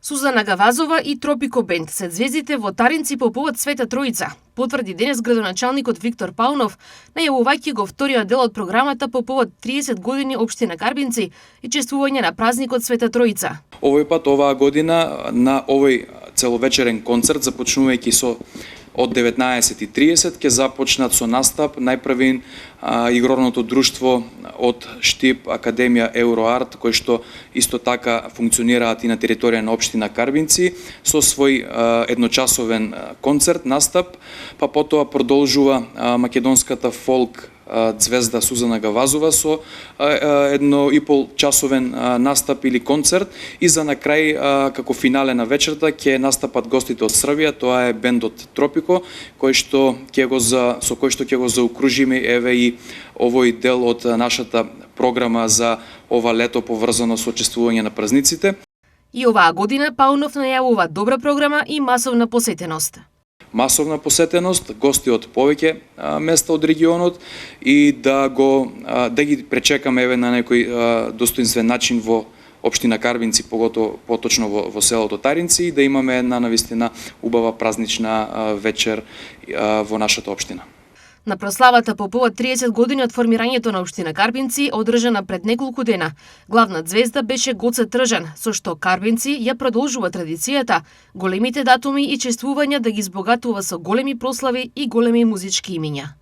Сузана Гавазова и Тропико Бенд се звездите во Таринци по повод Света Троица, потврди денес градоначалникот Виктор Паунов, најавувајќи го вториот дел од програмата по повод 30 години општина Карбинци и чествување на празникот Света Троица. Овој пат, оваа година, на овој целовечерен концерт, започнувајќи со од 19:30 ќе започнат со настап најпрвин игрорното друштво од Штип Академија Евроарт, кој што исто така функционираат и на територија на општина Карбинци со свој едночасовен концерт, настап, па потоа продолжува македонската фолк звезда Сузана Гавазова со 1,5 часовен настап или концерт и за на крај како финале на вечерта ќе настапат гостите од Србија, тоа е бендот Тропико, со кој што ќе го заокружиме еве и овој дел од нашата програма за ова лето поврзано со чествување на празниците. И оваа година Паунов најавува добра програма и масовна посетеност. Масовна посетеност, гости од повеќе места од регионот и да ги пречекаме еве на некој достоинствен начин во општина Карбинци, поточно во селото Таринци, и да имаме една навистина убава празнична вечер во нашата општина. На прославата по повод 30 години од формирањето на општина Карбинци, одржана пред неколку дена, главна звезда беше Гоце Тржан, со што Карбинци ја продолжува традицијата, големите датуми и чествувања да ги збогатува со големи прослави и големи музички имиња.